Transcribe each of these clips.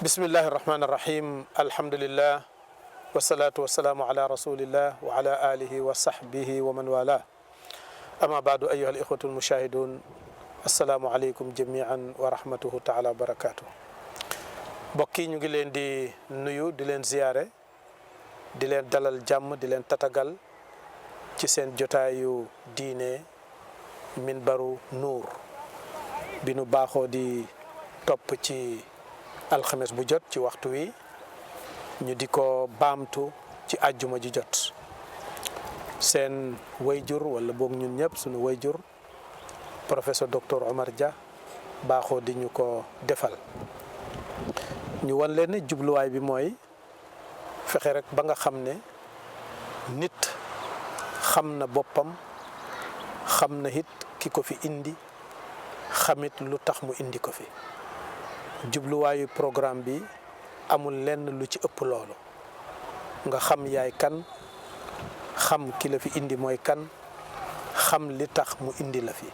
bismillahi irrahmani irrahim alhamdulillah wasalaatu wasalaamu ala rasulillah wa ala alihi wa sahbihi wa man wala ama baadu ayuha al ixwatu almushahidun assalaamu aleykum jamian wa rahmatuhu taala wa barakatuh mbokk yi ñu ngi leen di nuyu di leen ziyaare di leen dalal jàmm di leen tatagal ci seen jotaayu diine minbaru nuur bi nu baaxoo di topp ci alxames bu jot ci waxtu wi ñu di ko baamtu ci àjjuma ji jot seen wayjur wala boog ñun ñëpp sunu wayjur professeur docteur Omar Dia baaxoo di ñu ko defal ñu wan leen ne jubluwaay bi mooy fexe rek ba nga xam ne nit xam na boppam xam na it ki ko fi indi xamit lu tax mu indi ko fi jubluwaayu programme bi amul lenn lu ci ëpp loolu nga xam yaay kan xam ki la fi indi mooy kan xam li tax mu indi la fi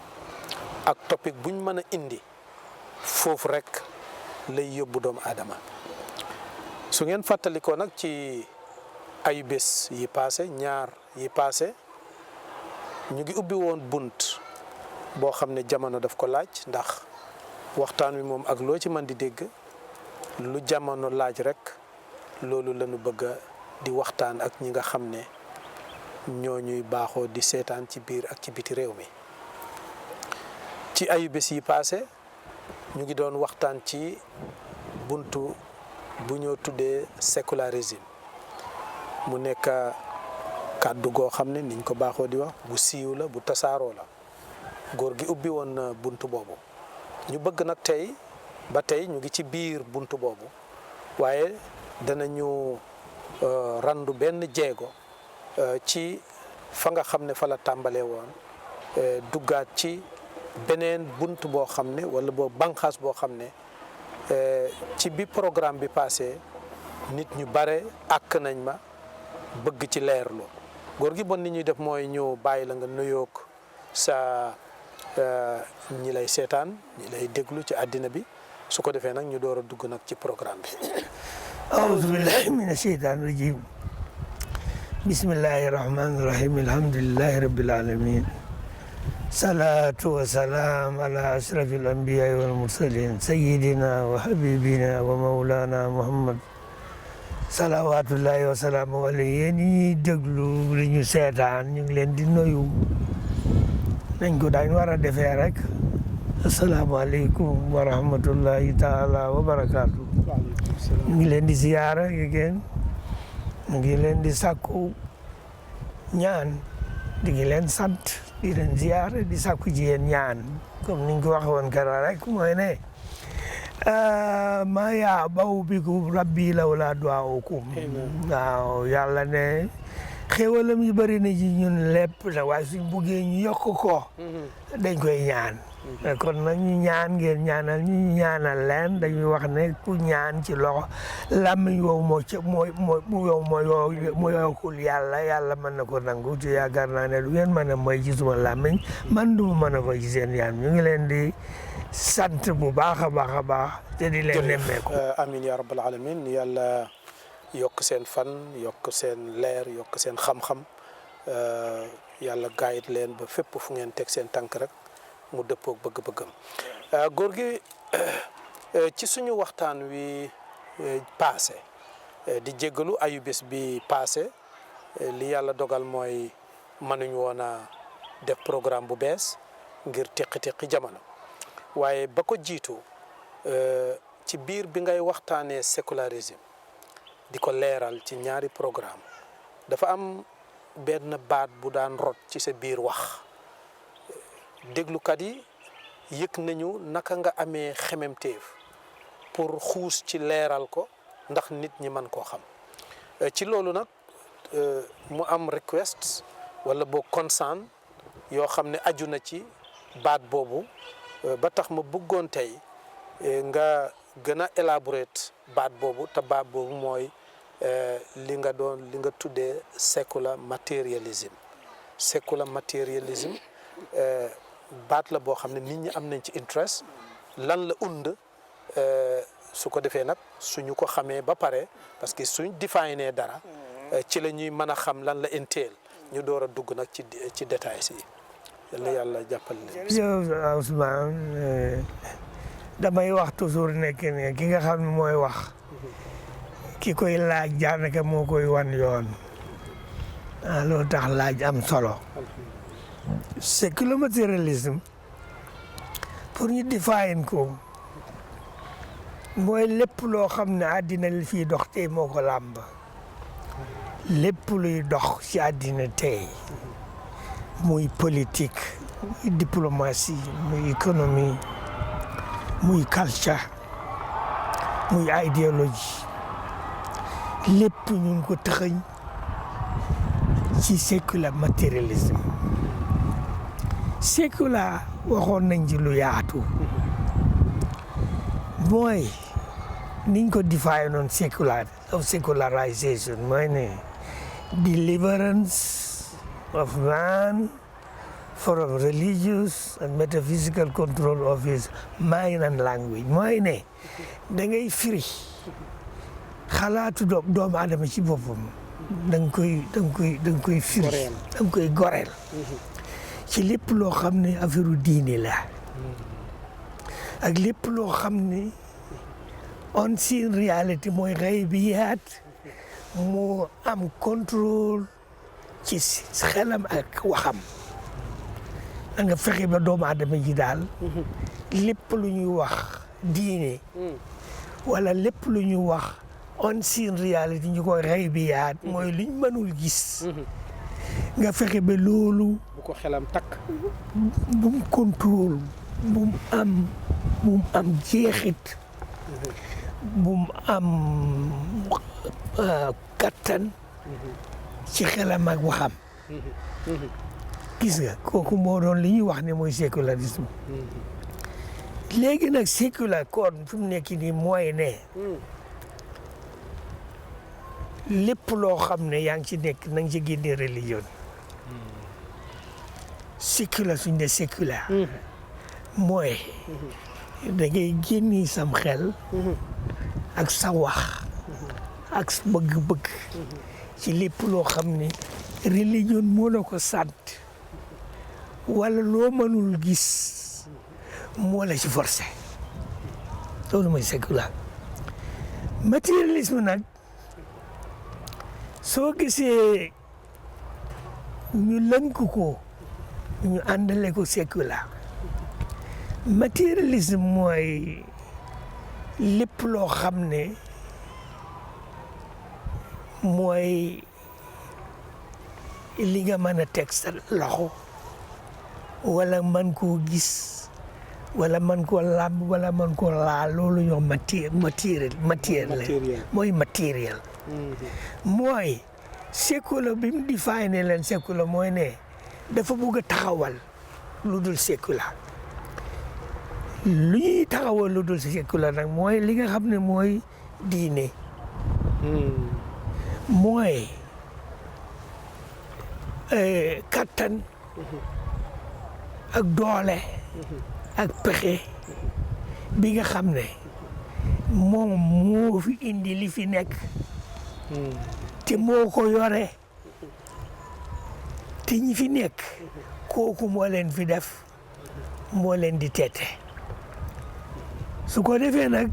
ak topic buñ mën a indi foofu rek lay yóbbu doomu aadama su ngeen fàttalikoo nag ci ay bés yi paase ñaar yi paase ñu ngi ubbi woon bunt boo xam ne jamono daf ko laaj ndax waxtaan wi moom ak loo ci mën di dégg lu jamono laaj rek loolu lañu bëgg di waxtaan ak ñi nga xam ne ñoo ñuy baaxoo di seetaan ci biir ak ci biti réew mi ci ayu bés yi paase ñu ngi doon waxtaan ci buntu bu ñoo tuddee sécularisme mu nekk kàddu goo xam ne niñ ko baaxoo di wax bu siiw la bu tasaaroo la góor gi ubbi woon na buntu boobu ñu bëgg nag tey ba tey ñu ngi ci biir buntu boobu waaye danañu randu benn jéego ci fa nga xam ne fa la tàmbalee woon duggaat ci beneen buntu boo xam ne wala boo banqaas boo xam ne ci bi programme bi passé nit ñu bare àkk nañ ma bëgg ci leerlu góor gi bon ni ñuy def mooy ñu bàyyi la nga nuyoog sa ñi lay seetaan ñi lay déglu ci àddina bi su ko defee nag ñu door a dugg nag ci programme bi aouzu billahi min asheytaan rajim bismillahi rahmani rahim alhamdulillahi rabbil alamin salatu wa salaam ala ashraf al anbiya wal mursalin sayidina wa habibina wa maulana muhammad salawatullahi wa salaamu alayhi yéen ñi déglu li ñu seetaan ñu ngi leen di nuyu nañ ko daañ war a defee rek asalaamaaleykum wa rahmatullahi taala wa barakaatu ñu ngi leen di ziyaara yéen ñu ngi leen di sàkku ñaan di ngi leen sant di leen ziyaara di sàkku ci yéen ñaan comme niñ ko waxe woon keroog rek mooy ne ma yaa baw bikum rabbi lawla du'aukum waaw yàlla ne xéwalam yi bëri na ci ñun lépp na waaye suñ buggee ñu yokk ko dañ koy ñaan kon nag ñu ñaan ngeen ñaanal ñu ñaanal leen dañuy wax ne ku ñaan ci loxo làmmiñ wow moo yokkul yàlla mën na ko nangu ci yaakaar naa ne lu ngeen mën a mooy ci suma làmmiñ man du ma mën a koy ci seen yaan ñu ngi leen di sant bu baax a baax a baax te di leen nemmeeku amin ya rabbal alamin yàlla yokk seen fan yokk seen leer yokk seen xam-xam yàlla gaayit leen ba fépp fu ngeen teg seen tànk rek mu dëppoog bëgg-bëggam góor gi ci suñu waxtaan wi passé di jéggalu ayu bés bi passé li yàlla dogal mooy mënuñ woon a def programme bu bees ngir teqi-teqi jamono waaye ba ko jiitu ci biir bi ngay waxtaanee sécularisme di ko leeral ci ñaari programme dafa am benn baat bu daan rot ci sa biir wax déglukat yi yëg nañu naka nga amee xememteef pour xuus ci leeral ko ndax nit ñi mën koo xam ci loolu nag mu am request wala boo consent yoo xam ne aju na ci baat boobu ba tax ma bëggoon tey nga gën a élaborate baat boobu te baat boobu mooy li nga tuddee secular materialism baat la boo xam ne nit ñi am nañ ci interest lan la und su ko defee nag suñu ko xamee ba pare parce que suñ définir dara ci la ñuy mën a xam lan la entail ñu door a dugg nag ci détails yi yàlla jàppal leen. jërëjëf Ousmane damay wax toujours nekk ne ki nga xam ne mooy wax ki koy laaj daanaka moo koy wan yoon loolu tax laaj am solo. séculomatérialisme pour ñu define ko mooy lépp loo xam ne àddina li fii dox tey moo ko làmb lépp luy dox ci àddina tey muy politique muy diplomatie muy économie muy culture muy idéologie lépp ñu ngi ko tëxëñ ci sécular matérialisme. sécular waxoon nañ ci lu yaatu mooy niñ ko define noon secularization mooy ne deliverance of man from religious and metaphysical control of his mind and language mooy ne da ngay firi xalaatu doomu aadama ci boppam da nga koy firi da nga koy goreel ci lépp loo xam ne affaire diine la ak lépp loo xam ne unseen reality mooy xaybiyaat moo am contrôle ci xelam ak waxam da nga fexe ba doomu aadama ji daal lépp lu ñuy wax diine wala lépp lu ñuy wax unseen reality ñu koy xaybiyaat mooy luñ mënul gis nga fexe ba loolu bu ko xelam takk bu mu contrôle bu mu am jeexit bu mu am kattan ci xelam ak waxam gis nga kooku moo doon li ñuy wax ne mooy sécularisme léegi nag sécular kon fi mu nekk nii mooy ne lépp loo xam ne yaa ngi ci nekk na nga ci génne religion sécular suñ ne sécular mooy da ngay génni sam xel ak sa wax ak sa bëgg-bëgg ci lépp loo xam ne religion moo la ko sant wala loo mënul gis moo la ci forcé loolu mooy sécular matérialisme nag soo gisee ñu lënk ko ñu àndale ko sécular matérialisme mooy lépp loo xam ne mooy li nga mën a teg sa loxo wala man koo gis wala man koo làmb wala man koo laal loolu ñoo matériel mooy matériel mooy sécular bi mu définir leen sécular mooy ne dafa bëgg a taxawal lu dul sécular lu ñuy taxawal lu dul sécular nag mooy li nga xam ne mooy diine mooy kattan ak doole ak pexe bi nga xam ne moom moo fi indi li fi nekk te moo ko yore te ñi fi nekk kooku moo leen fi def moo leen di teete su ko defee nag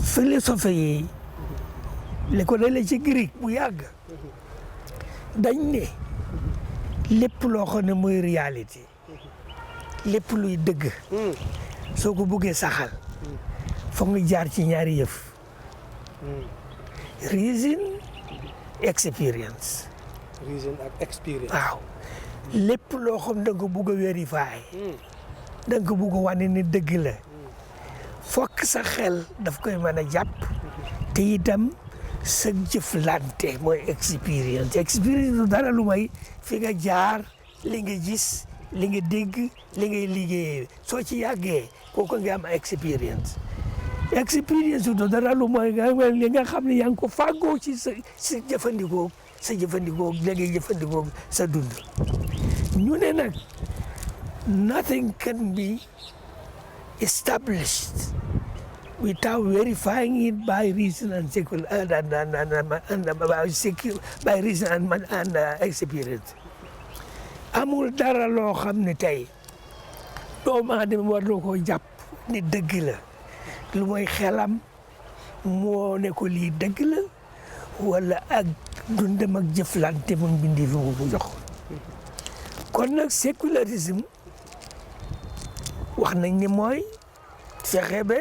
philosophe yi li ko dalee ci Grec bu yàgg dañ ne lépp loo xam ne mooy réalité lépp luy dëgg soo ko bëggee saxal foog nga jaar ci ñaari yëf reason experience waaw lépp loo xam da nga bëgg a vérifier da nga bëgg a wane ne dëgg la fokk sa xel daf koy mën a jàpp te itam sa jëflante mooy expérience du dara lu may fi nga jaar li nga gis li nga dégg li ngay liggéeyee soo ci yàggee kooku nga am expérience du dara lu may li nga xam ne yaa ngi ko fàggoo ci sa jëfandikoo la ngay jëfandikoo sa dund ñu ne nag nothing can be established without verifying it by reason and by reason and experience. amul dara loo xam ne tey doomu aadama war na koo jàpp ni dëgg la lu mooy xelam moo ne ko lii dëgg la wala ak dundam ak jëflante mun bindi fi mu jox kon nag sécularisme wax nañ ni mooy fexe ba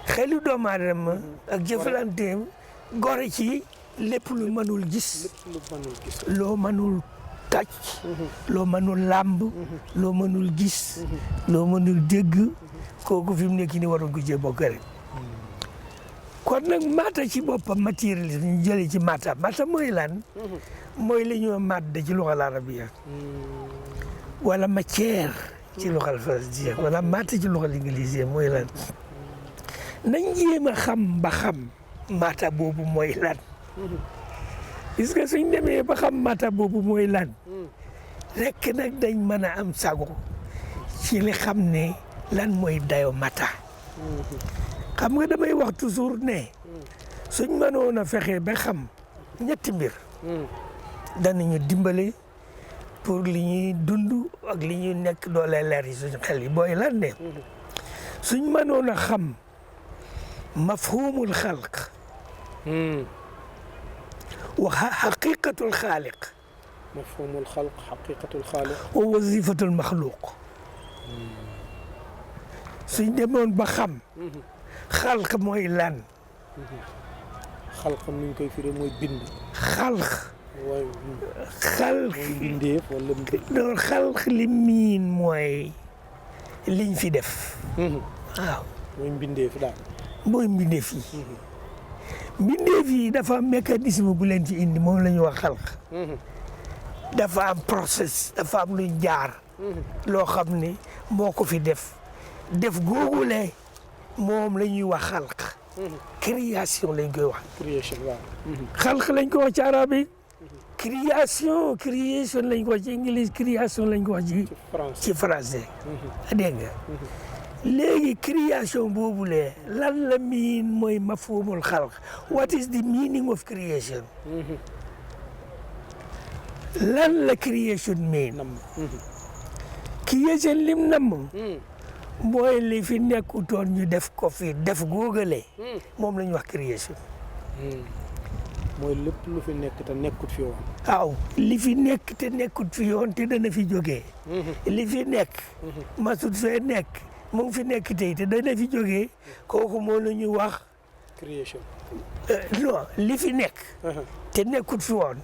xelu doomu aadama ak jëflanteem gore ci lépp lu mënul gis loo mënul tàcc loo mënul làmb loo mënul gis loo mënul dégg kooku fi mu nekk ni waroon ko cee bokk rek kon nag maata ci boppam matérialisme ñu jëlee ci maata mooy lan mooy li ñu madde ci luxal arabiya wala matière ci luxal faransiya wala maata ci luxal ingilisiya mooy lan nañ jéem a xam ba xam maata boobu mooy lan gis nga suñ demee ba xam maata boobu mooy lan rek nag dañ mën a am sago ci li xam ne lan mooy dayo mata xam nga damay wax toujours ne suñ mënoon a fexe ba xam ñetti mbir danañu dimbale pour li ñuy dund ak li ñuy nekk doole leer yi suñ xel yi booy lan ne suñ mënoon a xam mafhumul xalq wa xaqiqatul xaaliq mafhumul xalq xaqiqatul xaaliq wa wazifatul maxluuq suñ demoon ba xam xalq mooy lan xalq ni ñu koy firee mooy bind xalq bindeef wala doon xalq li miin mooy liñ fi def waaw mooy mbindeef daal mooy mbindeef yi mbindeef yi dafa am mécanisme bu leen ci indi moom la ñuy wax xalq dafa am process dafa am luñ jaar loo xam ne moo ko fi def googule moom la ñuy wax xalq création lañ koy wax création waaw xalq lañ ko wax ci arabe création lañ ko wax ci anglais création lañ ko wax ci français dégg nga léegi création boobule lan la miin mooy mafhumul xalq what is the meaning of creation lan la création mean création lim namm mooy li fi nekkutoon ñu def ko fi def góogale moom la ñu wax création mooy lépp lu fi nekk te nekkut fi woon waaw li fi nekk te nekkut fi woon te dana fi jógee li fi nekk masut fee nekk mu ngi fi nekk tey te dana fi jógee kooku moo la ñu wax création non li fi nekk te nekkut fi woon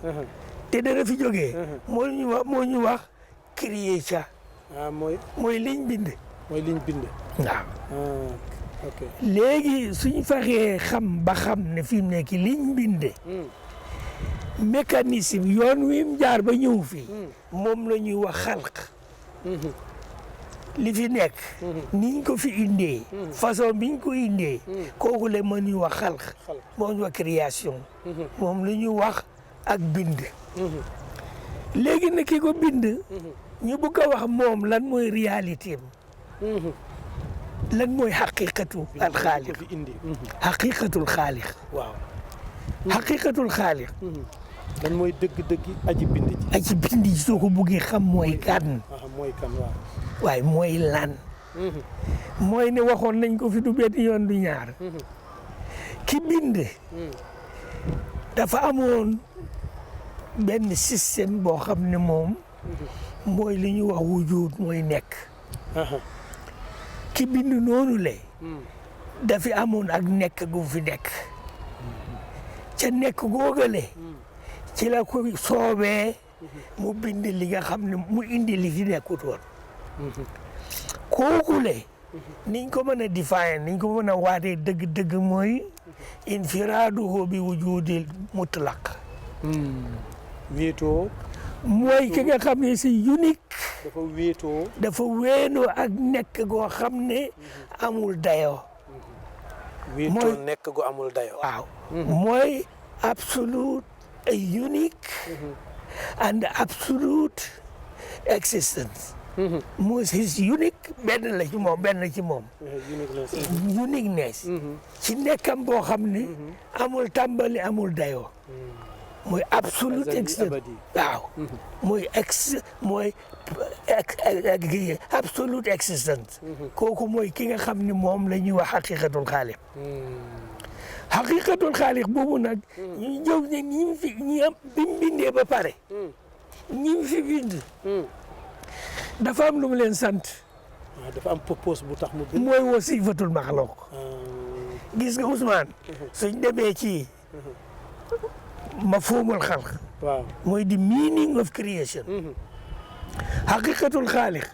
te dana fi jógee moo ñu wax création mooy liñ bind waaw ok léegi suñ fexee xam ba xam ne fi mu nekk liñ binde mécanisme yoon wi mu jaar ba ñëw fii moom la ñuy wax xalq li fi nekk niñ ko fi indee façon biñ ko indee kooku la moo ñuy wax xalq moo ñu wax création moom la ñuy wax ak bind léegi nag ki ko bind ñu bëgg a wax moom lan mooy réalité lan mooy xaqiqatu alxaaliq xaqiqatul xaaliq waaw xaqiqatul xaaliq lan mooy dëgg-dëgg aji bind ji aji bind ji soo ko buggee xam mooy kan mooy kan waaw waaye mooy lan mooy ne waxoon nañ ko fi du benn yoon du ñaar ki bind dafa amoon benn système boo xam ne moom mooy li ñuy wax wujud mooy nekk ki bind noonu le dafi amoon ak nekk gu fi nekk ca nekk googale ci la ko soobee mu bind li nga xam ne mu indi li fi nekkut woon kooku le niñ ko mën a define niñ ko mën a waatee dëgg-dëgg mooy infiraaduhu bi wujudil mutlaq wéetoo mooy ki nga xam ne c'est unique dafa wéenoo ak nekk goo xam ne amul dayoo wéetoo nekk gu amul dayoo waaw mooy absolute unique and absolute existence mooy his unique benn la ci moom benn ci moom. uniqueness. ci nekkam boo xam ni. amul tàmbali amul dayoo. mooy absolute existence waaw. mooy absolute existence. kooku mooy ki nga xam ni moom la ñuy wax xaqiqatul xaaliq. xaqiqatul xaaliq boobu nag. ñu jóg ne ñi am bi mu bindee ba pare. ñi fi bind. dafa am lu mu leen sant. dafa am purpose bu tax mu bind. mooy wasifatul maxluq. gis nga Ousmane. suñ demee ci mafhumul xalq. waaw mooy the meaning of creation. xaqiqatul xaaliq.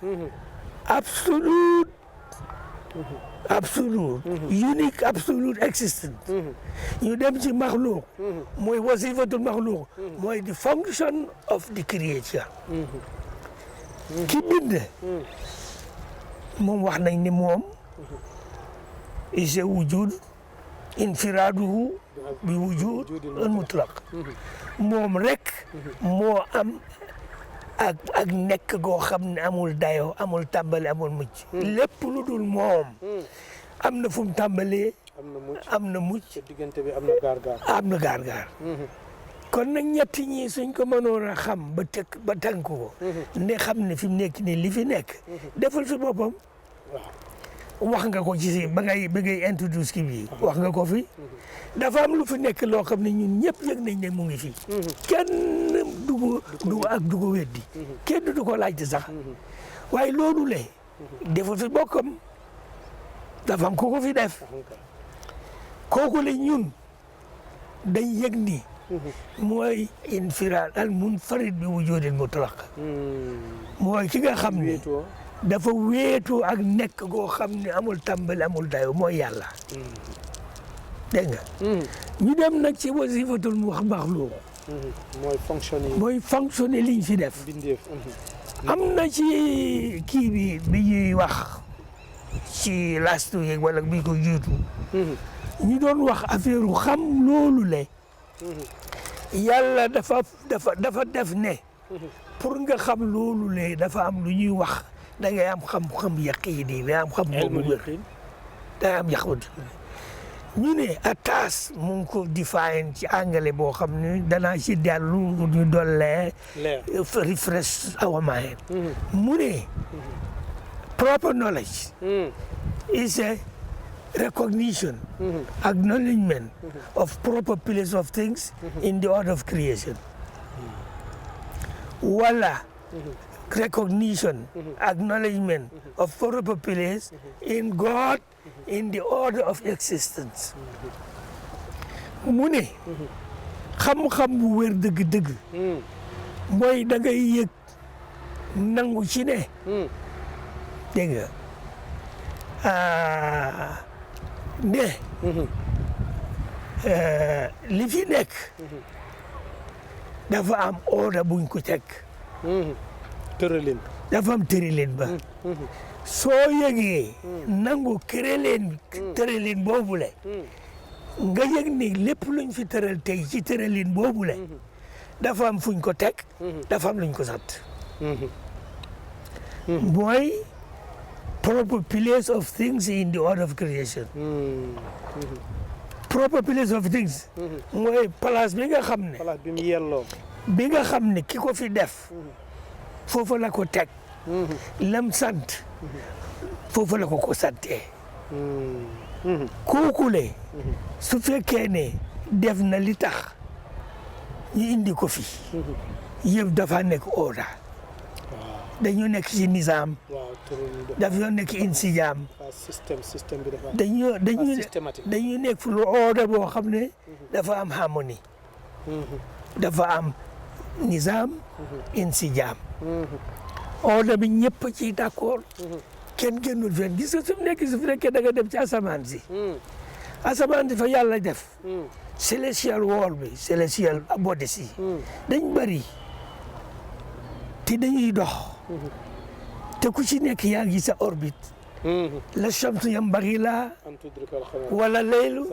absolute. unique absolute existence. ñu dem ci maxluq. mooy wasifatul maxluq. mooy the function of the creature. ki bind. moom wax nañ ni moom. isa wujud infiraaduhu bi wujud al mutlaq. moom rek moo am ak nekk goo xam ne amul dayo amul tàmbali amul mucc. lépp lu dul moom. am na fu mu tàmbalee. am na mucc. diggante bi am na gaar-gaar. am na gaar-gaar. kon nag ñetti ñii suñ ko mënoon a xam ba tànk ko. ne xam ne fi mu nekk nii li fi nekk. defal fi boppam. wax nga ko ci si ba ngay introduce kii bi wax nga ko fi. dafa am lu fi nekk loo xam ne ñun ñëpp yëg nañ ne mu ngi fi. kenn du ko weddi. kenn du ko laajte sax. waaye loolu le defal fi bokkam. dafa am ko fi def. kooku le ñun dañ yëg ni. mooy infiraad al munfarid bi wujudil mutlaq. mooy ki nga xam ne dafa wéetoo ak nekk goo xam ne amul tàmbali amul dayo mooy yàlla. dégg nga. ñu dem nag ci wasifatul maxluq. mooy fonctionner liñ fi def. am na ci kii bi ñuy wax ci lastu yeeg wala bi ko jiitu. ñu doon wax affaire xam loolu le. yàlla dafa def ne. pour nga xam loolu le dafa am lu ñuy wax. da ngay am xam-xam yaqiini da ngay am xam boobu wér da ngay am yaqut ñu ne attaas mu ngi ko define ci anglais boo xam ne danaa ci dellu ñu dollee refresh our mind mu ne proper knowledge is a recognition acknowledgement of proper place of things in the order of creation wala recognition, acknowledgement of proper place in God in the order of existence. mu ne xam-xam bu wér dëgg-dëgg mooy da ngay yëg nangu ci ne dégg nga ne li fi nekk dafa am order buñ ko teg tërëlin dafa am tërëlin ba soo yëgee nangu tërëlin boobule nga yëg ni lépp luñ fi tëral tey ci tërëlin boobule dafa am fuñ ko teg dafa am luñ ko sant mooy proper place of things in the order of creation proper place of things mooy place bi nga xam ne place bi mu yelloo bi nga xam ne ki ko fi def foofu la ko teg lam sant foofu la ko santee kookule su fekkee ne def na li tax ñu indi ko fi yëpp dafa nekk order dañu nekk ci nizaam dafa nekk insijaam système bi dafa dañu nekk fu lu order boo xam ne dafa am harmonie dafa am nizaam insijaam order bi ñëpp ci d'accord kenn génnul fenn gis nga su fekkee da nga dem ci asamaan si fa yàlla def celestial world bi celestial bodies yi dañ bëri te dañuy dox te ku ci nekk yaa ngi sa orbite la shamsu yambaghi laha wala laylu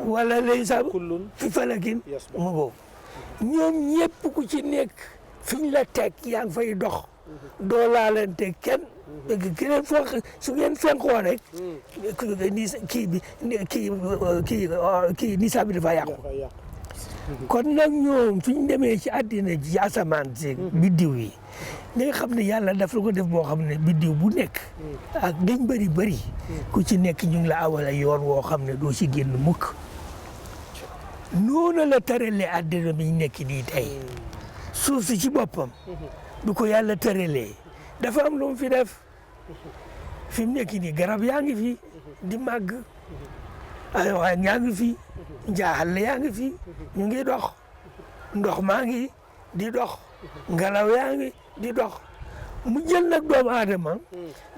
wala laysa fi falakin mu boobu ñoom ñëpp ku ci nekk fiñ la teg yaa ngi fay dox doo laalante kenn ki leen fonk su ngeen fenkoo rek kii nisaab bi dafa yàqu kon nag ñoom suñ demee ci àddina ji asamaan si biddiw yi li nga xam ne yàlla daf la ko def boo xam ne biddiw bu nekk ak dañ bëri ku ci nekk ñu ngi la awale yoon woo xam ne doo ci génn mukk noonu la tëralee àddina bi ñu nekk nii tey suuf si ci boppam du ko yàlla tëralee dafa am lu mu fi def fi mu nekk nii garab yaa ngi fi di màgg ay waa yaa ngi fi njaaxal yaa ngi fi ñu ngi dox ndox maa ngi di dox ngelaw yaa ngi di dox mu jël nag doomu aadama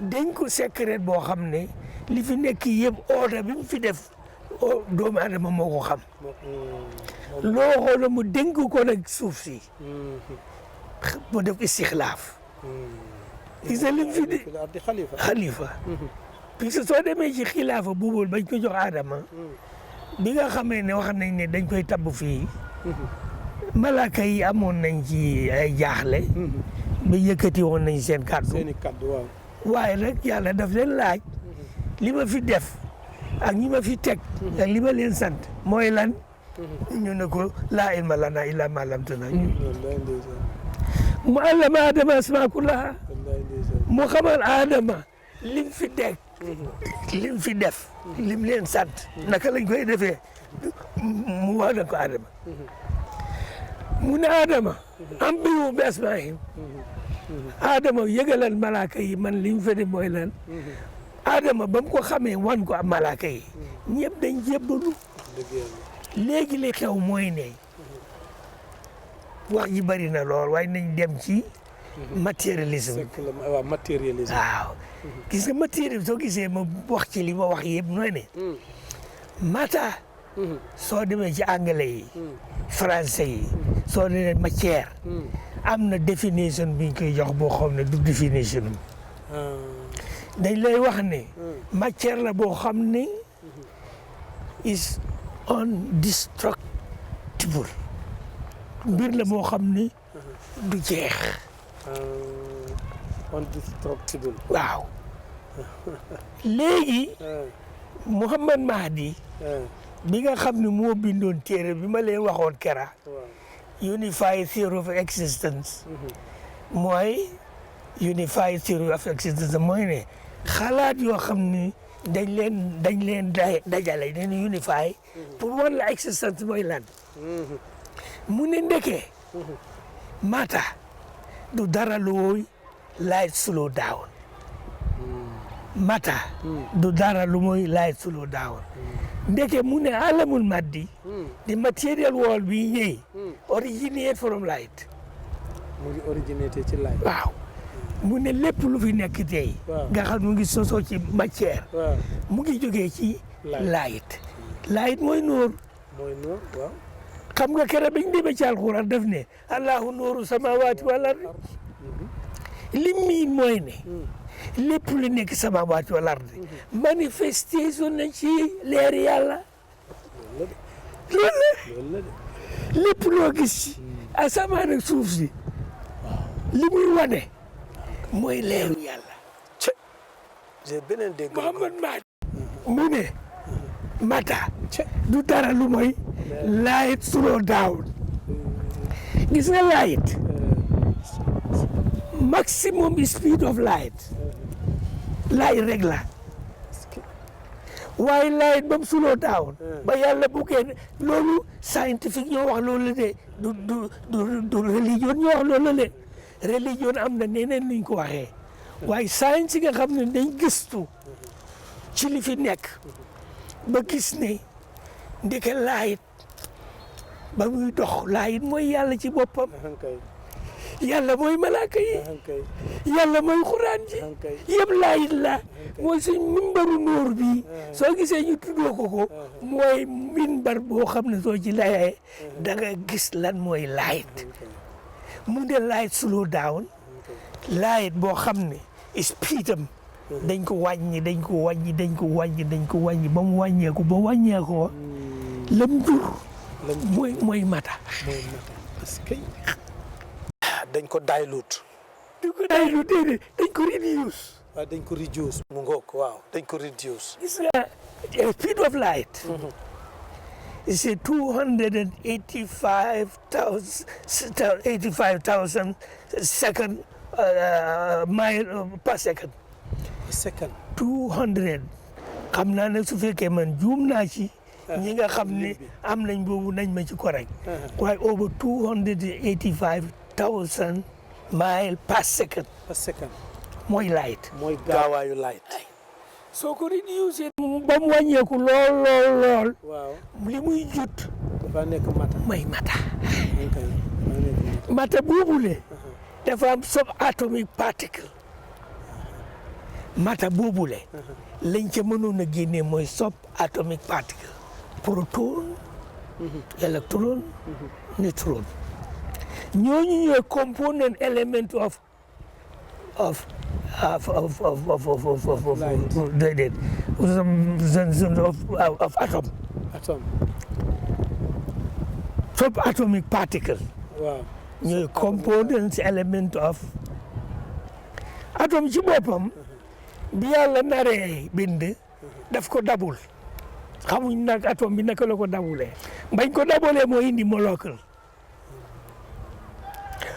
dañ ko secret boo xam ne li fi nekk yëpp ordre bi mu fi def doomu aadama moo ko xam loo xool mu dénk ko nag suuf si mu def istixlaaf gis nga lim fi di xalifa puisque soo demee ci xilaafa buubul bañ ko jox aadama bi nga xamee ne wax nañ ne dañ koy tabb fii malaaka yi amoon nañ ci ay jaaxle ba yëkkati woon nañ seen kàddu waaw waaye nag yàlla daf leen laaj li ma fi def ak ñi ma fi teg ak li ma leen sant mooy lan ñu ne ko laa ilma lanaa illaa maa allamtanaa mu allama aadama asmaa kullahaa mu xamal aadama lim fi teg lim fi def lim leen sant naka lañ koy defee mu wax na ko aadama mu ne aadama am biwu bi asmaahim aadama yëgalal malaaka yi man lim fi def mooy lan aadama ba mu ko xamee wan ko malaaka yi ñëpp dañ jébbalu léegi li xew mooy ne wax ji bari na lool waaye nañ dem ci matérialisme waaw matérialisme waaw gis nga matérialisme soo gisee ma wax ci li ma wax yëpp nooy ne mata soo demee ci anglais yi français yi soo demee matière am na définition bi ñu koy jox boo xam ne du définition dañ lay wax ne matière la boo xam ne is indestructible mbir la moo xam ne du jeex indestructible waaw léegi Muhammad Mahdi bi nga xam ne moo bindoon téere bi ma leen waxoon kera unified theory of existence mooy unified theory of existence mooy ne xalaat yoo xam ne dañ leen dajale dañ unify pour wan la existence mooy lan mu ne ndeke mata du dara looy light slow down mata du dara lu mooy light slow down ndeke mu ne alamul maddi the material world bi ñëw originate from light mu ngi originaté ci light waaw mu ne lépp lu fi nekk tey nga xam mu ngi sosoo ci matière mu ngi jógee ci light mooy nóor waaw xam nga keroog biñ demee ci alxuraan daf ne allahu nuuru samawaati wal ardi li miin mooy ne lépp lu nekk samawaati wal ardi manifestation na ci leer yàlla loolu la lépp loo gis asamaan ak suuf si li muy wane mooy leeru yàlla j'ai beneen dégg Muhammad Mahdi mu ne mata du dara lu mooy light slow down gis nga light maximum speed of light rek la waaye light ba mu slow down ba yàlla buggee loolu scientifique ñoo wax loolu de du religion ñoo wax loolu de religion am na neneen nuñ ko waxee waaye science nga xam ne dañ gëstu ci li fi nekk ba gis ne ndeke light ba muy dox light mooy yàlla ci boppam yàlla mooy malaaka yi yàlla mooy xuraan ji yëpp light la mooy suñ mimbaru nóor bi soo gisee ñu tuddoo ko mooy minbar boo xam ne soo ci layee da nga gis lan mooy light mu de light slow down light boo xam ne speedam dañ ko wàññi ba mu wàññeekoo lam jur mooy mata dañ ko dilute du ko day lu déedéet dañ ko reduce. waaw dañ ko reduce mu ngoog waaw dañ ko reduce. gis nga speed of light. is a 285,000 second mile per second. second. 200 xam naa ne su fekkee man juum naa ci. ñi nga xam ne am nañ boobu nañ ma ci correct. waaye over 285,000 mile per second. per second. mooy light. mooy gaawaayu light. soo ko reduce ba mu wàññeeku lool. waaw li muy jut. dafa nekk mata. may mata. okay. mata boobule. dafa am subatomic particle. mata boobule. lañ ca mënoon a génnee mooy subatomic particle. proton. électron. neutron. ñooñu ñooy component element of atom. Subatomic particle. waaw ñooy component element of atom ci boppam. bi yàlla naree bind. daf ko dabul. xamuñ nag atom bi naka la ko dabulee. bañ ko dabulee moo indi molécule.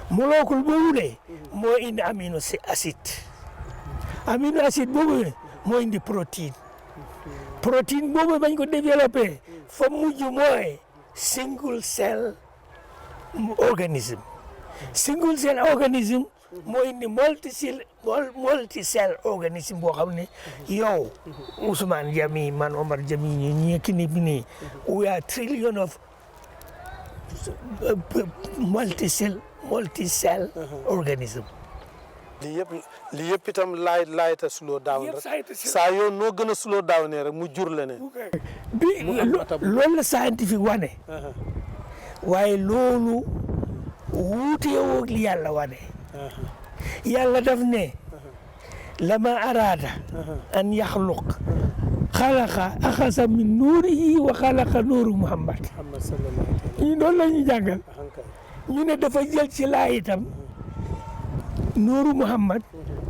molécule boobu ne moo indi amino acide. amino acide boobu moo indi protéine. protéine boobu bañ ko développé fa mujj mooy single cell organisme. single cell organisme moo indi multi cell organisme boo xam ne yow Ousmane Jami man Omar Jami ñu ñekki ni bi nii we are trillion of multi cell organisme. lii yëpp itam laayta slow down rek saa yoon noo gën a slow down rek mu jur leneen. bi loolu la scientifique wane. waaye loolu wuutee woog li yàlla wane. yàlla daf ne. lama araada. an yaxluq. xalaqa axasa min nuurihi wa xalaqa nuuru Muhammad. ñu doon la ñu jàngal. ñu ne dafa jël ci laa itam. nuuru Muhammad.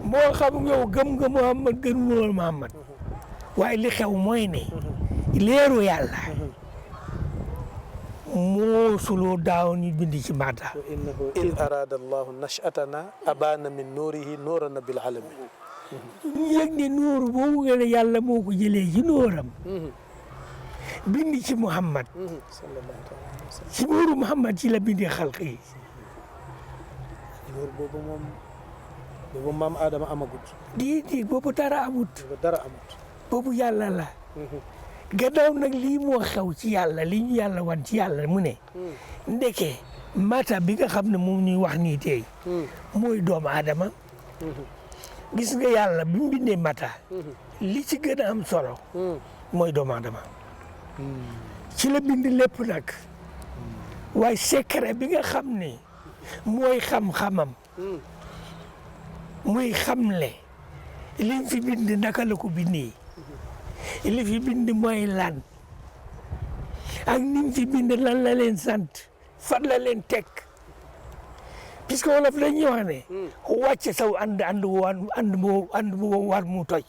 moo xam yow gëm nga Muhammad gën nga Muhammad. waaye li xew mooy ne. leeru yàlla. moo suloo daaw ñu bind ci mata. in arada allahu nashatana abana min nuurihi nuurana bil alamin. ñu yëg ne nuuru boobu nga ne yàlla moo ko jëlee ci nuuram. bind ci Muhammad. ci nuuru Muhammad ci la bindee xalq yi. nuur boobu maam Adama amagut. di boobu dara amut. boobu yàlla la. gannaaw nag lii moo xew ci yàlla li ñu yàlla wan ci yàlla mu ne. ndeke mata bi nga xam ne moom ñuy wax nii tey. mooy doomu Adama. gis nga yàlla bi mu bindee mata. li ci gën a am solo. mooy doomu Adama. ci la bind lépp nag. waaye secret bi nga xam ne mooy xam-xamam. muy xamle liñ fi bind naka la ko bindee. li fi bind mooy lan ak niñ fi bind lan la leen sant fan la leen teg puisque wolof dañuy wax ne wàcce saw ànd moo war mu toj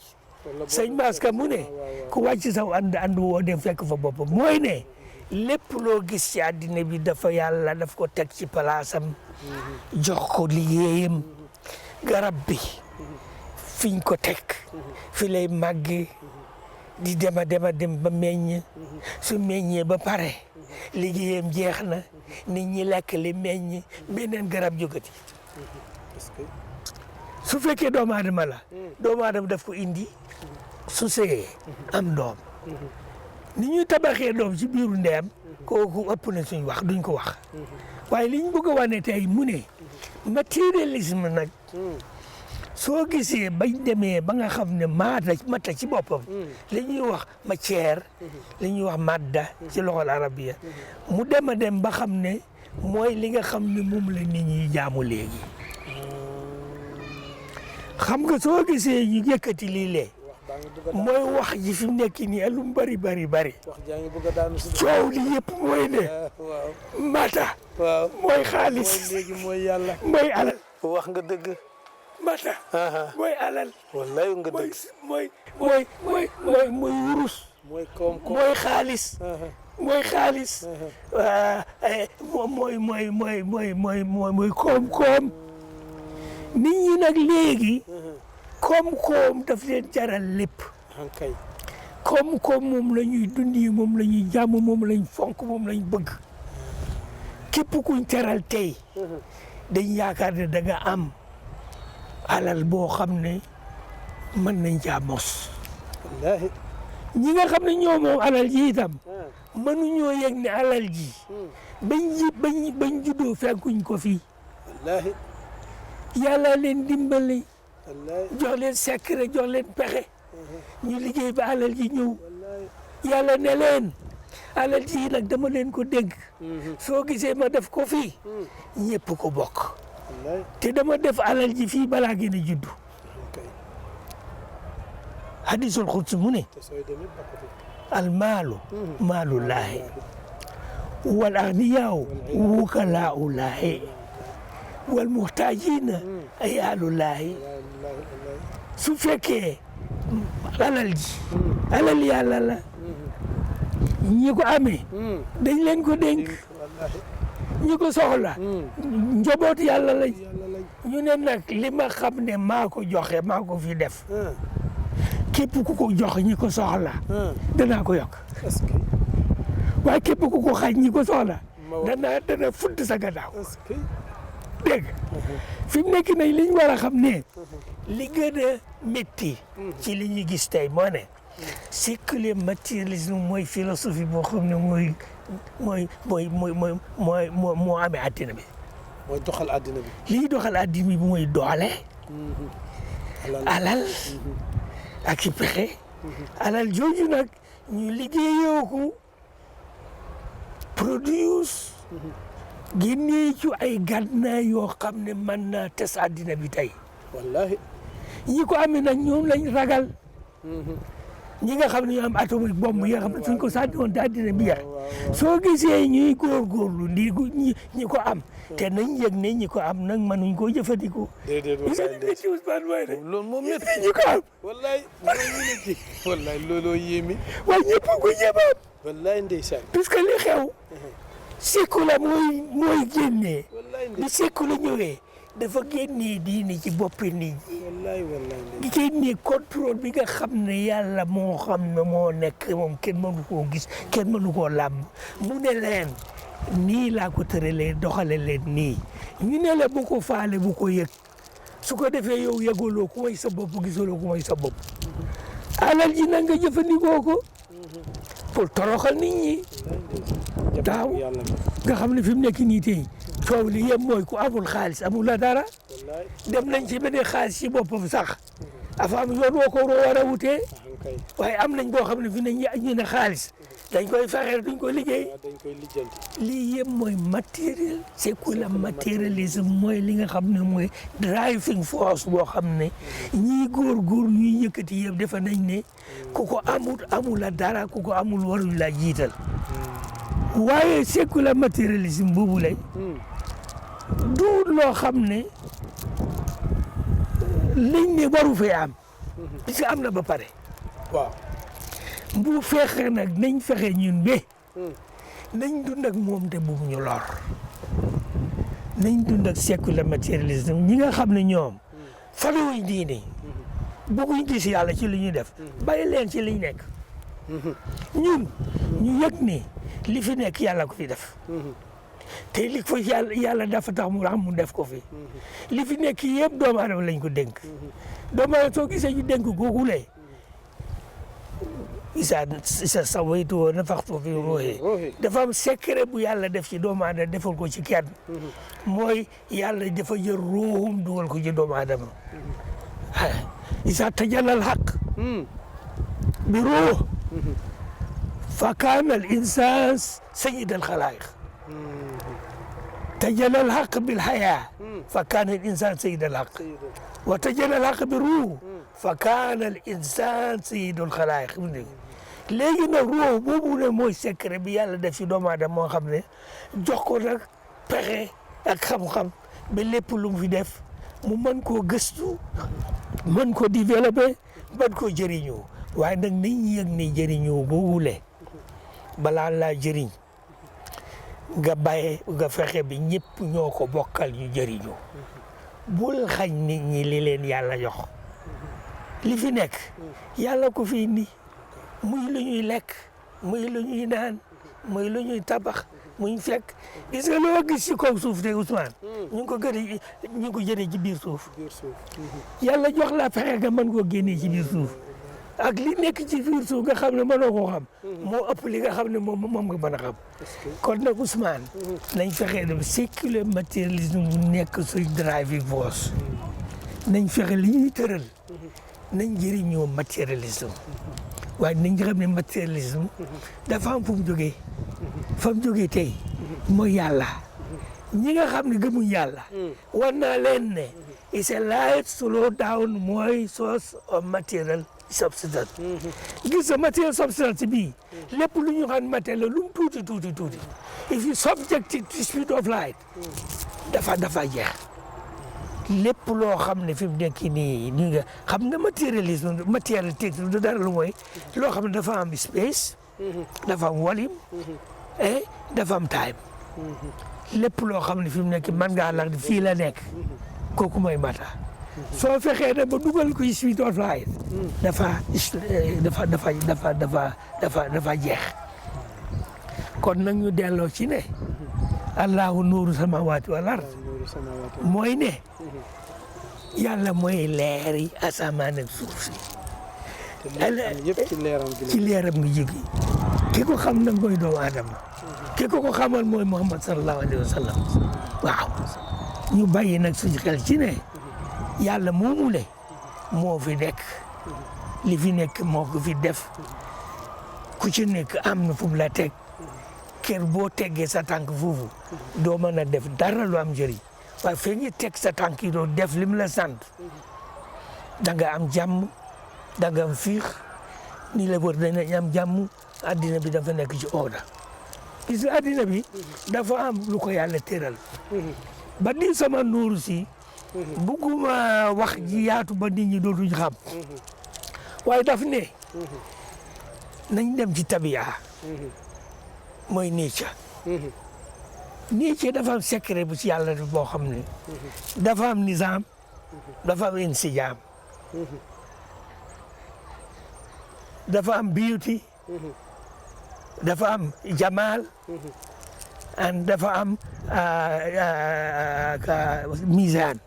sëñ Maska mu ne ku wàcce saw ànd woo dem fekk fa boppam mooy ne lépp loo gis ci àddina bi dafa yàlla daf ko teg ci palaasam jox ko liggéeyam garab bi fiñ ko teg fi lay màggee di dem ba meññ su meññee ba pare liggéeyam jeex na nit ñi lekk li meññ beneen garab jógati su fekkee doomu aadama la doomu aadama daf ko indi su sëyee am doom ni ñuy tabaxee doom ci biiru ndeyam kooku ëpp na suñ wax duñ ko wax waaye li ñu bëgg a wane tey mu ne matérialisme nag soo gisee bañ demee ba nga xam ne mata ci boppam li ñuy wax matière li ñuy wax madda ci loxol arabiya mu dem a dem ba xam ne mooy li nga xam ne moom la nit ñi jaamu léegi xam nga soo gisee ñu yëkkati lii lee mooy wax ji fi mu nekk nii lu mu bari coow li yëpp mooy ne mata mooy xaalis léegi mooy yàlla mooy alal wax nga dëgg mata mooy alal wallaay nga dëgg mooy wurus mooy koom-koom mooy xaalis mooy xaalis mooy koom-koom nit ñi nag léegi koom-koom daf leen jaral lépp kay koom-koom moom la ñuy dundi moom la ñuy jàmm moom lañ fonk moom lañ bëgg képp kuñ teral tey dañ yaakaar ne da nga am alal boo xam ne mën nañ caa mos wallaahi ñi nga xam ne ñoo moom alal ji itam mënuñoo yëg ne alal ji bañ juddoo fekkuñ ko fii wallaahi yàlla leen dimbali wallaahi jox leen secret jox leen pexe ñu liggéey ba alal ji ñëw wallaahi yàlla ne leen alal ji nag dama leen ko dégg soo gisee ma def ko fii ñëpp ko bokk wallaahi te dama def alal ji fii balaa ngeen a juddu kay hadisul xudsi mu ne te sooy demit bokkatu almaalu maalullaahi wal aghniyaaw wukalaa'ullaahi wal muhtaajiina ayaalullaahi su fekkee alal ji alal yàlla la ñi ko amee dañ leen ko dénk wallaahi ñi ko soxla njaboot yàlla lañ yàlla lañ ñu ne nag li ma xam ne maa ko joxe maa ko fi def képp ku ko jox ñi ko soxla danaa ko yokk est-ce que waaye képp ku ko xaaj ñi ko soxla dana fudd sa gannaaw est-ce que dégg fi mu nekk nag li ñu war a xam ne li gën a métti ci li ñu gis tey moo ne séculier matérialisme mooy philosophie boo xam ne moo amee àddina bi mooy doxal àddina bi lii doxal àddina bi mooy doole alal ak i pexe alal jooju nag ñu liggéeyoo ko produce génnee ci ay gànnaay yoo xam ne mën naa tes àddina bi tey wallaahi ñi ko amee nag ñoom lañ ragal ñi nga xam ne ñoo am atomique bombe yi nga xam ne suñ ko sànni woon te àddina bi yaay soo gisee ñuy góorgóorlu ñi ko am te nañ yëg ne ñi ko am nag mënuñ koo jëfandikoo. déedéet loolu moom métti ñi ko am. wallaay wallaay looloo yéemi. waaye ñëpp ko ñëbaat. wallaay ndeysaan. parce que li xew. sekku la mooy génnee. wallaay li sekku la ñëwee dafa génnee diini ci boppi nit ñi. wallaay wallaay di génnee contrôle bi nga xam ne yàlla moo xam ne moo nekk moom kenn mënu koo gis kenn mënu koo làmb mu ne leen nii laa ko tëralee doxale leen nii ñu ne la bu ko faale bu ko yëg su ko defee yow yëgaloo ku may sa bopp gisaloo ku may sa bopp alal ji nag nga jëfandikoo ko pour toroxal nit ñi daaw nga xam ne fi mu nekk nii tey coow li yëpp mooy ku amul xaalis amul la dara dem nañ ci beneen xaalis ci boppam sax afa am yoon woo ko war a wutee waaye am nañ boo xam ne fi ne ñu ne xaalis dañ koy fexeel duñ ko liggéey lii yëpp mooy matériel c'est quoi le matérialisme mooy li nga xam ne mooy driving force boo xam ne ñii góor ñuy yëkkati yëpp defe nañ ne ku ko amul la dara ku ko amul waruñ la jiital waaye c'est quoi le matérialisme boobu lay du loo xam ne liñ ne waru fee am parce que am na ba pare waaw bu fexe nag nañ fexe ñun be nañ dund ak moom te bu ñu lor nañ dund ak sécular matérialisme ñi nga xam ne ñoom falewuñ diine bëgguñ gis yàlla ci li ñuy def bàyyi leen ci liñ nekk ñun ñu yëg ne li fi nekk yàlla ko fi def te li fa yàlla dafa tax mu def ko fi li fi nekk yëpp doomu aadama lañ ko dénk doomu aadama soo gisee ñu dénk googulee isa sawaytu nafaxtu fi ruuhi dafa am secret bu yàlla def ci doomu aadama defal ko ci kenn mooy yàlla dafa jël ruuhum dugal ko ci doomu aadama isa tajallal xaq bi ruux fa kaana al insan sayyid al xalaayiq tajallal xaq bil xayaa fa kaana al insan sayyid al xaq wa tajallal xaq bi ruux fa kaana al insan sayyid al xalaayiq léegi nag ruux boobu ne mooy secret bi yàlla def ci doomu aadama moo xam ne jox ko nag pexe ak xam-xam ba lépp lu mu fi def mu mën koo gëstu mën ko développer mën koo jëriñoo waaye nag nañ yëg ne jëriñoo boogule balaa laa jëriñ nga bàyyi nga fexe bi ñëpp ñoo ko bokkal ñu jëriñoo bul xañ nit ñi li leen yàlla jox li fi nekk yàlla ko fi indi muy lu ñuy lekk muy lu ñuy naan muy lu ñuy tabax muy fekk gis nga loo gis ci kaw suuf de Ousmane ñu ngi ko jëlee ci biir suuf yàlla jox la fexe nga mën koo génnee ci biir suuf ak li nekk ci biir suuf nga xam ne mënoo koo xam moo ëpp li nga xam ne moom nga mën a xam kon nag Ousmane nañ fexe dem séculer matérialisme bu nekk suy driving force nañ fexe li ñuy tëral nañ jëriñoo matérialisme waaye nañ xam ne matérialisme dafa am fu mu jógee fa mu jógee tey mooy yàlla ñi nga xam ne gëmuñ yàlla war naa leen ne it's a light slow down mooy source of material substance gis nga material substance bii lépp lu ñu xam matériel lu mu tuuti if you subject it to speed of light dafa jeex lépp loo xam ne fi mu nekk nii nga xam nga matérialisme matériel technique du dara lu mooy loo xam ne dafa am space dafa am volume et dafa am time lépp loo xam ne fi mu nekk mën ngaa la fii la nekk kooku mooy mata soo fexee ne ba dugal ko speed of light dafa jeex kon nag ñu delloo ci ne allahu nuuru samawati wal ard mooy ne yàlla mooy leeri asamaan ak suuf si ci leeram ngi jóge ki ko xam nag mooy doomu aadama ki ko xamal mooy Muhammad sallallahu alayhi wa sallam waaw ñu bàyyi nag suñu xel ci ne yàlla moomu ne moo fi nekk li fi nekk moo ko fi def ku ci nekk am na fu mu la teg kër boo teggee sa tànk foofu doo mën a def dara lu am njëriñ waaye fee ñu teg sa tànk yi doo def lim la sant da nga am jàmm da nga am fiix ni la wër danañ am jàmm addina bi dafa nekk ci order gis nga addina bi dafa am lu ko yàlla tëral ba ni sama nuuru si bugguma wax ji yaatu ba nit ñi dootuñ xam waaye daf ne nañ dem ci tabiya mooy nature nature dafa am secret bu ci yàlla boo xam ne dafa am nizaam dafa am insijaam dafa am beauty dafa am jamaal and dafa am misaan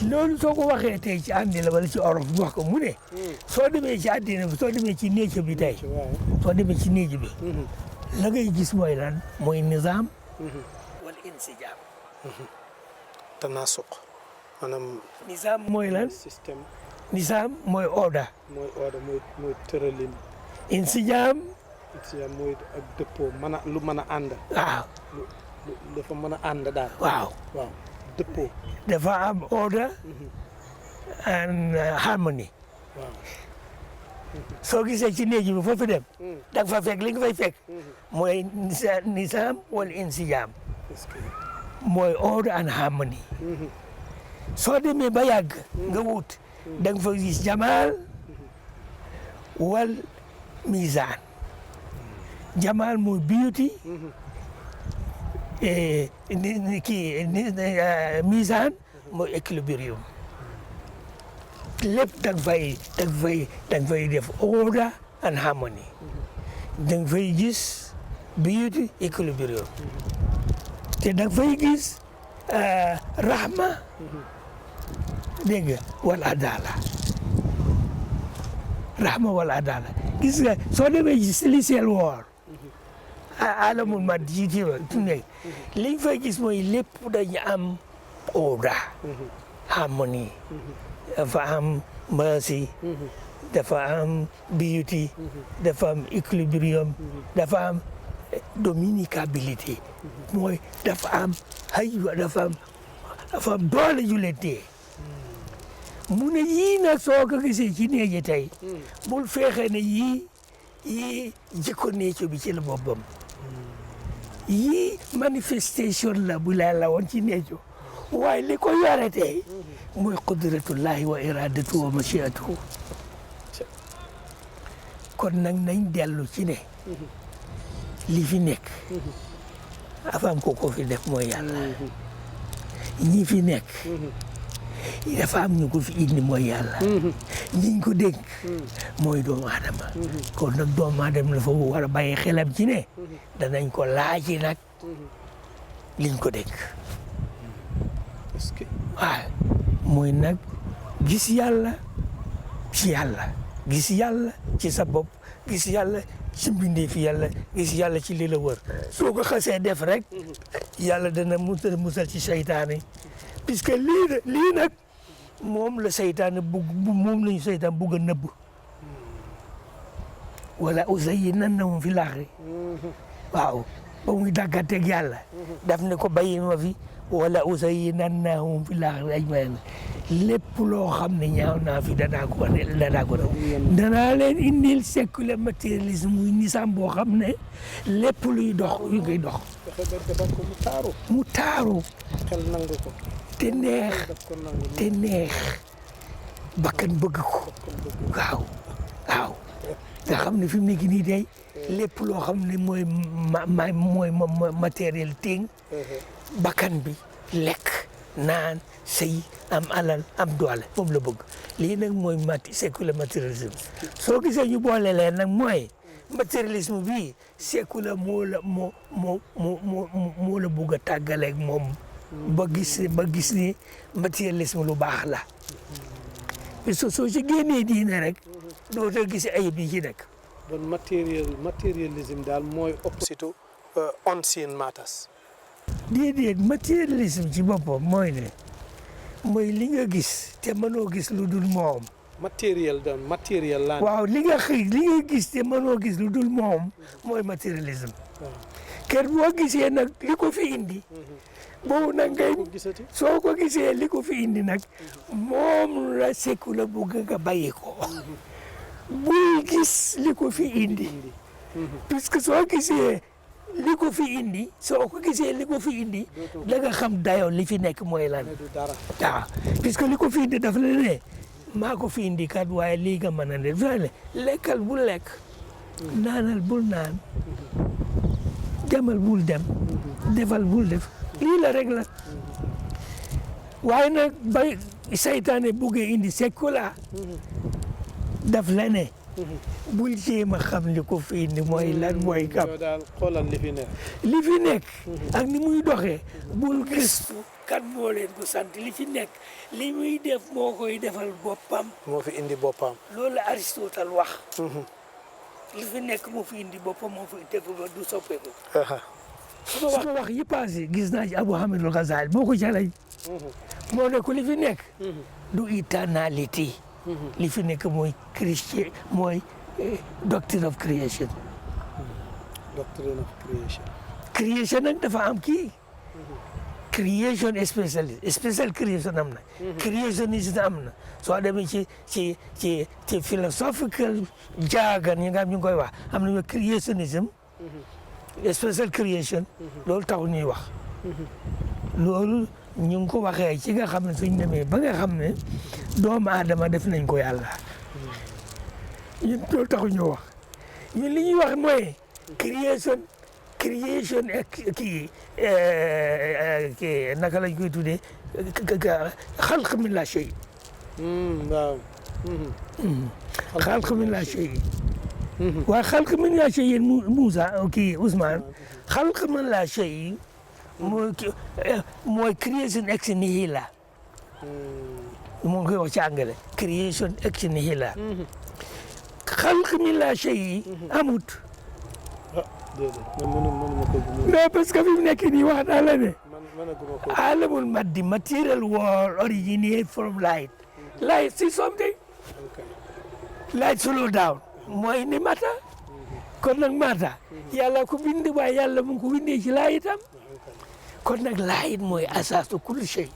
loolu soo ko waxee tey ci àndi la wala ci olof bi wax ko mu ne soo demee ci àddina bi soo demee ci nature bi tey soo demee ci nature bi la ngay gis mooy lan mooy nizaam wala insijaam tanaasuq maanaam nizaam mooy lan système nizaam mooy order mooy tëralin insijaam mooy ak dëppoo lu mën a ànd waaw dafa mën a ànd daal waaw dëppoo dafa am order and harmony waaw soo gisee ci néeg bi foofu dem da nga fa fekk li nga fay fekk mooy nizaam wala insijaam mooy order and harmony soo demee ba yàgg nga wut da nga fa gis jamaal wal misaan jamaal mooy beauty misaan mooy équilibrium lépp da nga fay def order and harmony da nga fay gis beauty équilibrium te da nga fay gis rahma dégg nga wal adala rahma wal adala gis nga soo demee ci celestial world alamul mad ci ne liñ fay gis mooy lépp dañu am order harmony dafa am mercy dafa am beauty dafa am équilibrium dafa am dominicabilité mooy dafa am haywa dafa am doole ju leen téye mu ne yii nag soo ko gisee ci néegi tey bul feexee ne yii jikko néeco bi ci la boppam yii manifestation la bu la woon ci néeco waaye li ko yore tey mooy qudratullahi wa iradatu wa machiatuhu kon nag nañ dellu ci ne li fi nekk dafa am ko fi def mooy yàlla ñi fi nekk dafa am ñu ko fi indi mooy yàlla ñiñ ko dénk mooy doomu aadama kon nag doomu aadama dafa war a bàyyi xelam ci ne danañ ko laaji nag liñ ko dénk waaw mooy nag gis yàlla ci yàlla gis yàlla ci sa bopp gis yàlla ci mbindeef yàlla gis yàlla ci li la wër soo ko xasee def rek yàlla dana musal ci seytaane puisque lii nag moom la seytaane moom lañu seytaan bugg a nëbb wala uzayyinannahum fil ardi waaw ba muy dàggateeg yàlla daf ne ko bàyyi ma fi wala uzayyinannahum fil ardi ajma'iin lépp loo xam ne ñaaw naa fi danaa ko danaa leen indil séculaire matérialisme muy nisaam boo xam ne lépp luy dox yu koy dox mu taaru xel nangu ko te neex bakkan bëgg ko waaw nga xam ne fi mu nekk nii day lépp loo xam ne mooy matériel ting bakkan bi lekk naan sëy am alal am doole moom la bëgg lii nag mooy séculaire matérialisme soo gisee ñu boole leen nag mooy matérialisme bi séculaire moo la bëgg a tàggaleeg moom ba gis ni matérialisme lu baax la parce que soo ci génnee diine rek dootoo gis ayib yi ci nekk. donc matérialisme daal mooy opposite unseen matters. déedéet matérialisme ci boppam mooy mooy li nga gis te mënoo gis lu dul moom. matériel la. waaw li nga gis te mënoo gis lu dul moom mooy matérialisme. kër boo gisee nag li ko fi indi. boobu nag ngay soo ko gisee li ko fi indi nag moom la séculaire bugg nga bàyyi ko bul gis li ko fi indi puisque soo gisee li ko fi indi da nga xam dayoo li fi nekk mooy lan waaw puisque li ko fi indi daf la ne maa ko fi indi kat waaye lii nga mën a def lekkal bul lekk naanal bul naan demal bul dem defal bul def lii la rek la waaye nag ba saytaane buggee indi séculaire daf la ne bul jéem a xam li ko fi indi mooy lan mooy kam daal xoolal li fi nekk ak ni muy doxee bul gëstu kan moo leen ko sant li fi nekk li muy def moo koy defal boppam moo fi indi boppam loolu la Aristote wax li fi nekk moo fi indi boppam moo fi def ba du soppeeku su ma wax yi passé gis naa ci Abu Hamid al-Ghazali boo ko jàllale moo ne ko li fi nekk du éternalité li fi nekk mooy Christian mooy doctrine of creation. Creation nag dafa am kii. Creation special creation am na. Creationisme am na soo demee ci philosophical jargon yi nga xam ñu ngi koy wax am nañu creationisme. Special creation. loolu taxul ñuy wax. loolu ñu ngi ko waxee ci nga xam ne suñ demee ba nga xam ne doomu aadama def nañ ko yàlla. ñun loolu taxul ñu wax ñun li ñuy wax mooy création ak kii naka lañ koy tuddee xalq min la shay. waaw. xalq min la shay. waaye xalq min la shay yéen Moussa kii Ousmane xalq min la shay mooy creation ex nihilo. mu ngi koy wax ci anglais creation ex nihilo. xalq min la shay amut. non parce que fi mu nekk nii wax naa la ne. alamul maddi material world originated from light. Light see something. Light slow down. mooy ni mata. kon nag mata. yàlla ko bind waaye yàlla mu ngi ko bindee ci lightam. kon nag light mooy asaasu kulli shay.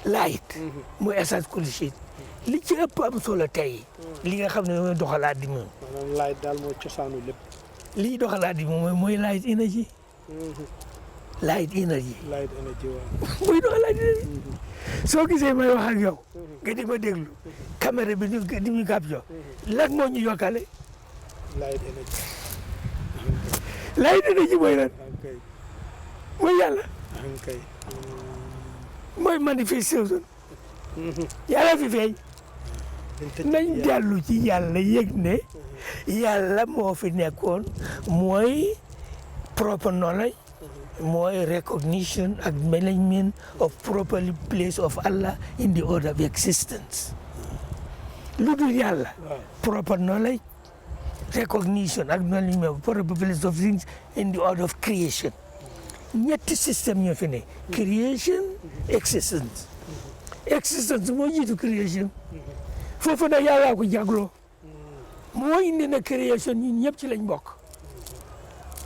light mooy asaasu kulli shay. li ci ëpp am solo tey. li nga xam ne mooy doxal àddina. maanaam light daal mooy cosaanu lépp. lii doxal àddina mooy light énergie. light energy light energy waaw. muy doon light energy soo gisee may wax ak yow nga di ma déglu caméra bi di ñu capture lan moo ñu yokkale light energy. light energy mooy lan ankay mooy yàlla ankay. mooy manifestation yàlla fi feeñ nañ dellu ci yàlla yëg ne yàlla moo fi nekkoon mooy proper knowledge mooy recognition ak management of properly place of Allah in the order of existence lu dul yàlla proper knowledge recognition ak management of proper place of things in the order of creation ñetti système ñoo fi ne creation existence moo jiitu creation foofu nag yàllaa ko jagloo moo indi na création ñun ñëpp ci lañ bokk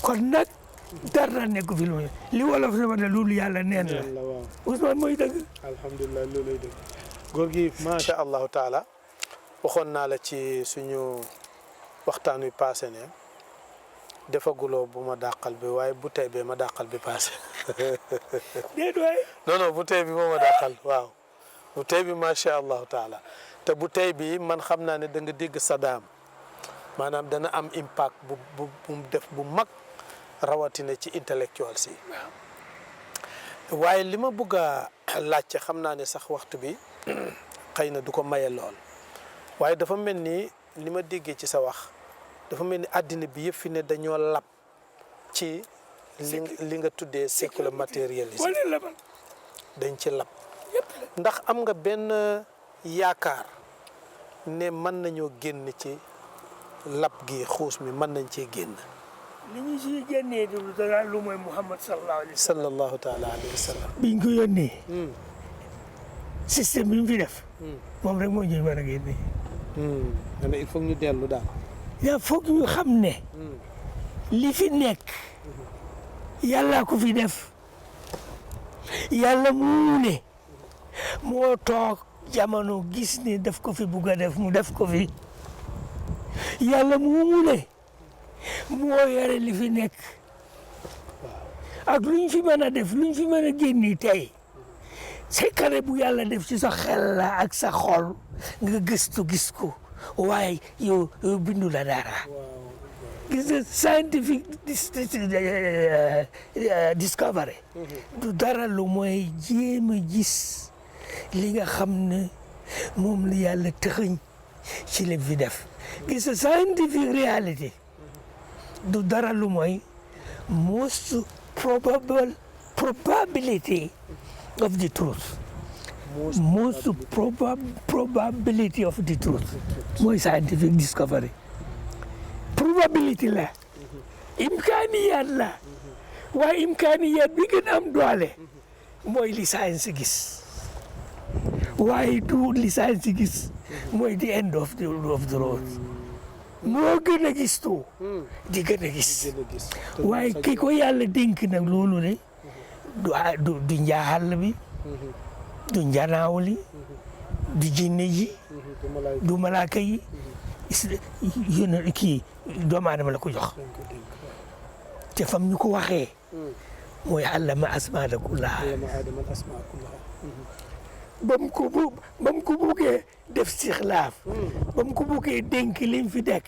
kon nag dara nekk fi lu li wolof sama ne loolu yàlla neen la Ousmane mooy dëgg alhamdulilah loolu lay dëgg góor gi macha allahu taala waxoon naa la ci suñu waxtaan wi passé ne defaguloo bu ma dàqal bi waaye bu tey bee ma dàqal bi passé déet waay non bu tey bi moo ma dàqal waaw bu tey bi macha allahu taala te bu tey bi man xam naa ne da nga dégg Saddam maanaam dana am impact bu def bu mag rawatina ci intellectual si waaye li ma bëgg a laajte xam naa ne sax waxtu bi xëy na du ko maye lool waaye dafa mel ni li ma déggee ci sa wax dafa mel ni àddina bi yëpp fi ne dañoo lab ci li nga tuddee sécular matérialisme dañ ci lab ndax am nga benn yaakaar ne mën nañoo génn ci lab gi xuus mi mën nañ cee génn li ñu siy génnee du dara lu mooy Muhammad sallallahu taala alayhi wa sallam biñ ko yónnee système bi mu fi def moom rek moo ñuy mën a génne dana il faut ñu dellu daal yaa foog ñu xam ne li fi nekk yàlla ko fi def yàlla mu ne moo toog jamono gis ne daf ko fi bugg a def mu def ko fi yàlla mu ne moo yore li fi nekk ak luñ fi mën a def luñ fi mën a génni tey secret bu yàlla def ci sa xel la ak sa xol nga gëstu gis ko waaye yow bindu la dara gis nga scientific discovery du dara lu mooy jéem a gis li nga xam ne moom la yàlla tëxëñ ci li fi def gis nga scientific reality du dara lu mooy most probability of the truth most probability of the truth mooy scientific discovery probability la imkaaniyaat la waaye imkaaniyaat bi gën a am doole mooy li science gis waaye du li science gis mooy the end of the road moo gën a gis too di gën a gis waaye ki ko yàlla dénk nag loolu ne du njaaxal bi du njanaaw li du jinne ji du malaaka yi yéen kii doomu aadama la ko jox te fam ñu ko waxee mooy allama asmaana kullaha ba mu ko buggee def si xilaaf ba mu ko buggee dénk li mu fi nekk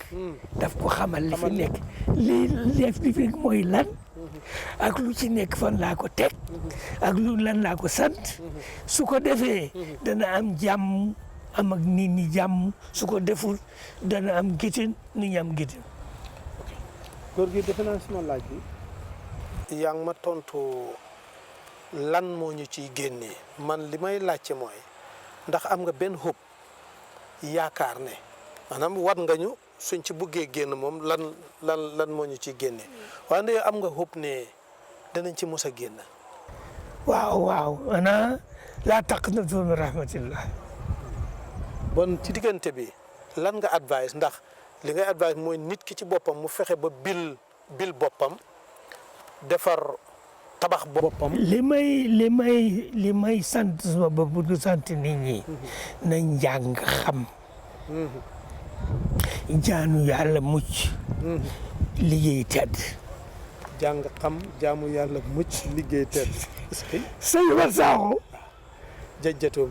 daf ko xamal li fi nekk li fi nekk mooy lan ak lu ci nekk fan laa ko teg ak lu lan laa ko sant su ko defee dana am jàmm am ak nit ñi jàmm su ko deful dana am gétin nit ñi am gétin. góor gi defe naa sama laaj bi yaa ngi ma tontu lan moo ñu ciy génnee man li may laajte mooy ndax am nga benn xub yaakaar ne maanaam wat nga ñu suñ ci buggee génn moom lan moo ñu ciy génnee waaye nag am nga xub ne danañ ci mos a génn. waaw ana laa taqnatu min rahmatillah. bon ci diggante bi lan nga advice ndax li ngay advice mooy nit ki ci boppam mu fexe ba bil boppam defar tabax boppam. li may sant sama bopp du sant nit ñi nañ njàng xam jaanu yàlla mucc liggéey tedd jàng xam jaamu yàlla mucc liggéey teel sëñ Omar Sakho jajjatoom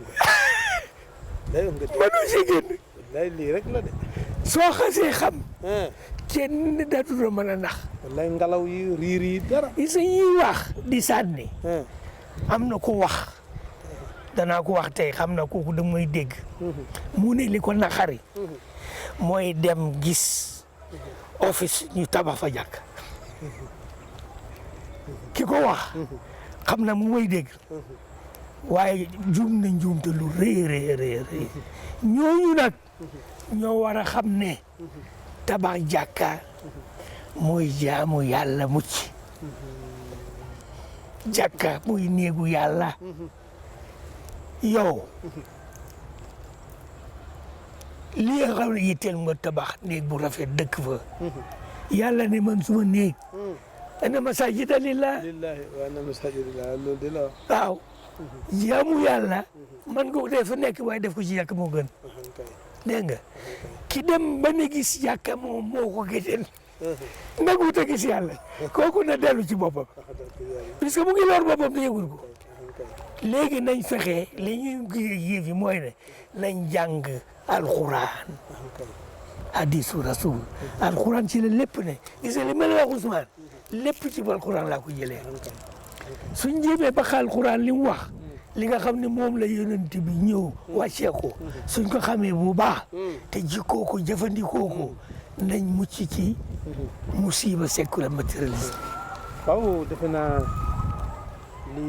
nga lay nga mënu si génn lay lii rek la de soo xasee xam kenn datu la mën a nax wallaay ngelaw yi riir yi dara isa yi wax di sànni am na ko wax danaa ko wax tey xam na kooku da may dégg mu ne li ko naqari mooy dem gis office ñu tabax fa jàkk ki ko wax xam na mu may dégg waaye juum na njuumte lu rëy rëy ñooñu nag ñoo war a xam ne tabax jàkka mooy jaamu yàlla mucc jàkka mooy néegu yàlla yow li nga xam ne yitteel nga tabax néeg bu rafet dëkk fa yàlla ne man suma néeg ana masajida lillah lillahi wa ana masajida loolu di la waaw jaamu yàlla man nga def fa nekk waaye def ko ci jàkka moo gën dégg nga ki dem ba ne gis jàkka moom moo ko gëjën nag wut a gis yàlla kooku na dellu ci boppam puisque mu ngi lor boppam te yëgul ko léegi nañ fexe li ñuy yëf yi mooy ne nañ jàng alxuraan hadisu rasul alxuraan ci la lépp ne gis nga li ma la wax Ousmane lépp ci alxuraan laa ko jëlee suñ jéemee ba xaal alxuraan li mu wax li nga xam ne moom la yonent bi ñëw wàccee ko suñ ko xamee bu baax te jikkoo ko jëfandikoo ko nañ mucc ci musiba sécurité matérialiste. waaw defe naa li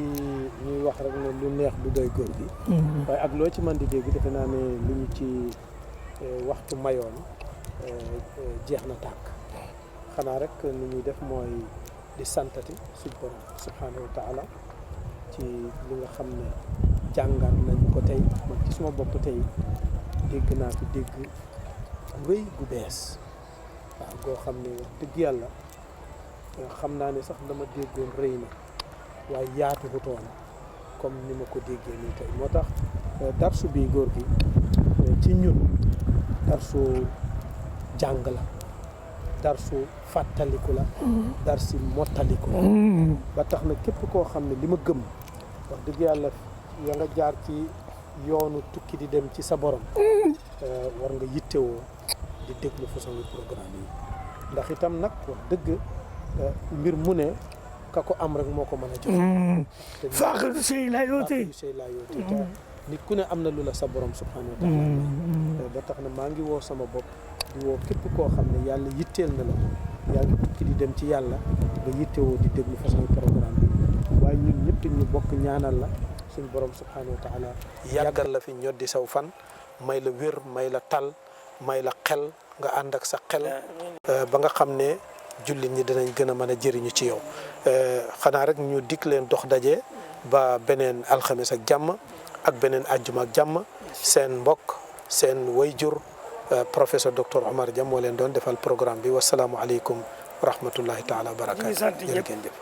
ñuy wax rek ne lu neex du doy góor gi. waaye ak loo ci mën di dégg defe naa ne li ñu ci waxtu mayoon jeex na tàkk xanaa rek ni ñuy def mooy di santati suñ borom subhanahu wa taala ci li nga xam ne jàngal nañu ko tey man ci suma bopp tey dégg naa fi dégg gu rëy gu bees waaw goo xam ne wax dëgg yàlla xam naa ne sax dama déggoon rëy na waaye yaatu wutoon comme ni ma ko déggee nii tey moo tax darsu bi góor gi ci ñun darsu jàng la darsu fàttaliku la darsi mottaliku la ba tax na képp koo xam ne li ma gëm wax dëgg yàlla ya nga jaar ci yoonu tukki di dem ci sa borom war nga yittewoo di déglu façon programme yi ndax itam nag wax dëgg mbir mu ne ka ko am rek moo ko mën a jox faaxadu sey laa yoote te nit ku ne am na lu la sa borom subhanahu wa taala ba tax na maa ngi woo sama bopp di woo képp koo xam ne yàlla yitteel na la yaa ngi tukki di dem ci yàlla nga yittewoo di déglu façon programme bi waaye ñun ñëpp ñu bokk ñaanal la suñu borom subhanahu wa taala yàggal la fi ñoddi saw fan may la wér may la tal may la xel nga ànd ak sa xel ba nga xam ne jullit ñi dinañ gën a mën a jëriñu ci yow xanaa rek ñu dikk leen dox daje ba beneen alxames ak jàmm ak beneen àjjuma ak jàmm seen mbokk seen wayjur professeur docteur Omar Dia moo leen doon defal programme bi wasalaamualeykum wa rahmatullahi taala wa barakaatu. jërë ngeen jëf.